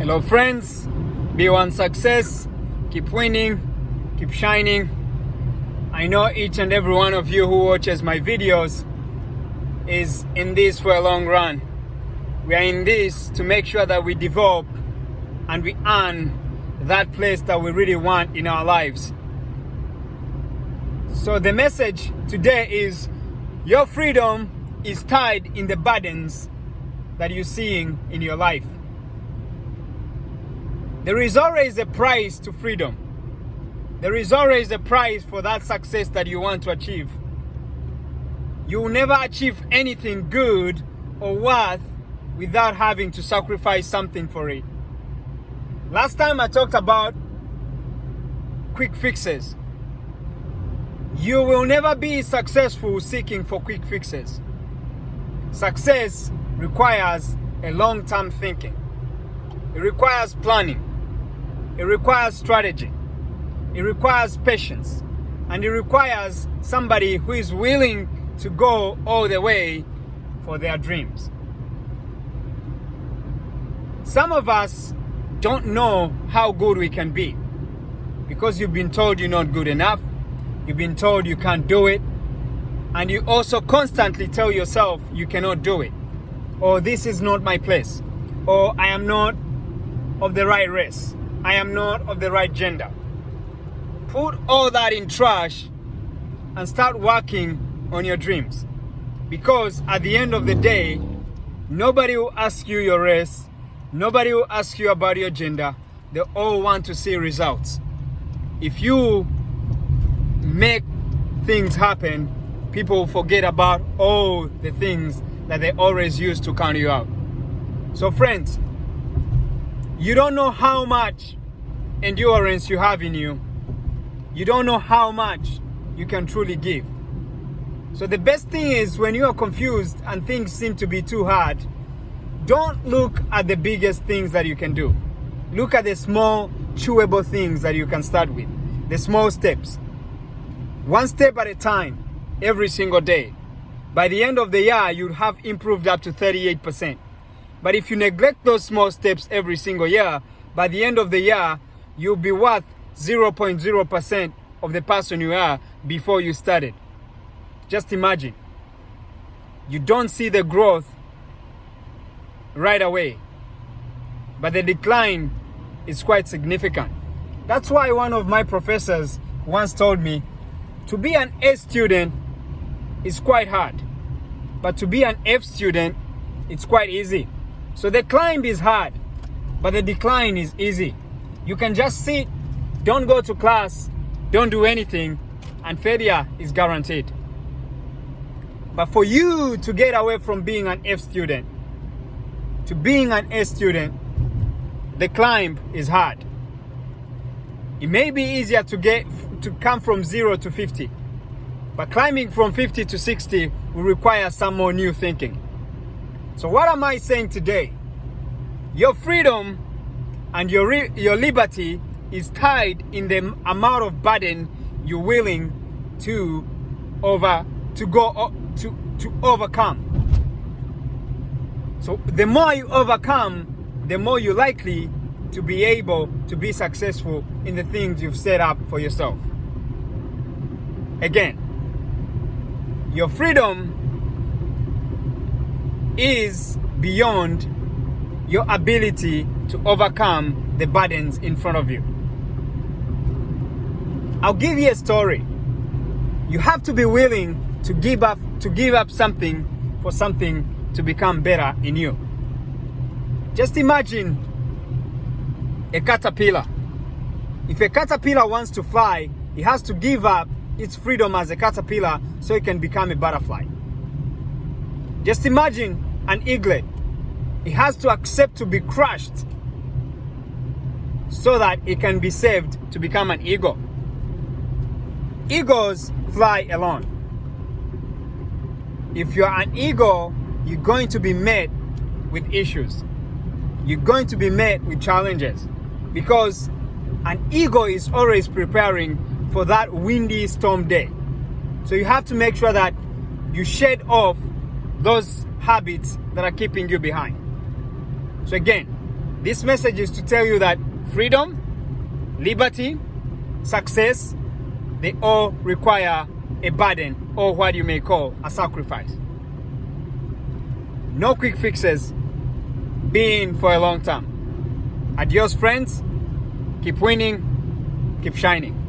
Hello friends, be one success, keep winning, keep shining. I know each and every one of you who watches my videos is in this for a long run. We are in this to make sure that we develop and we earn that place that we really want in our lives. So the message today is your freedom is tied in the burdens that you're seeing in your life. There is always a price to freedom. There is always a price for that success that you want to achieve. You will never achieve anything good or worth without having to sacrifice something for it. Last time I talked about quick fixes. You will never be successful seeking for quick fixes. Success requires a long-term thinking. It requires planning. It requires strategy. It requires patience. And it requires somebody who is willing to go all the way for their dreams. Some of us don't know how good we can be because you've been told you're not good enough. You've been told you can't do it. And you also constantly tell yourself you cannot do it. Or this is not my place. Or I am not of the right race. I am not of the right gender. Put all that in trash and start working on your dreams. Because at the end of the day, nobody will ask you your race. Nobody will ask you about your gender. They all want to see results. If you make things happen, people forget about all the things that they always use to count you out. So friends, you don't know how much endurance you have in you. You don't know how much you can truly give. So the best thing is when you are confused and things seem to be too hard, don't look at the biggest things that you can do. Look at the small, chewable things that you can start with. The small steps. One step at a time, every single day. By the end of the year, you'll have improved up to 38%. But if you neglect those small steps every single year, by the end of the year, you'll be worth 0.0% of the person you are before you started. Just imagine. You don't see the growth right away, but the decline is quite significant. That's why one of my professors once told me, to be an A student is quite hard, but to be an F student, it's quite easy. So the climb is hard, but the decline is easy. You can just sit, don't go to class, don't do anything, and failure is guaranteed. But for you to get away from being an F student to being an A student, the climb is hard. It may be easier to come from 0 to 50, but climbing from 50 to 60 will require some more new thinking. So what am I saying today? Your freedom and your liberty is tied in the amount of burden you're willing to overcome. So the more you overcome, the more you're likely to be able to be successful in the things you've set up for yourself. Again, your freedom is beyond your ability to overcome the burdens in front of you. I'll give you a story. You have to be willing to give up something for something to become better in you. Just imagine a caterpillar. If a caterpillar wants to fly, it has to give up its freedom as a caterpillar so it can become a butterfly. Just imagine an eaglet. It has to accept to be crushed so that it can be saved to become an eagle. Eagles fly alone. If you're an eagle, you're going to be met with issues. You're going to be met with challenges because an eagle is always preparing for that windy storm day. So you have to make sure that you shed off those habits that are keeping you behind. So again, This message is to tell you that freedom, liberty, success, they all require a burden, or what you may call a sacrifice. No quick fixes. Be in for a long time. Adios, friends. Keep winning. Keep shining.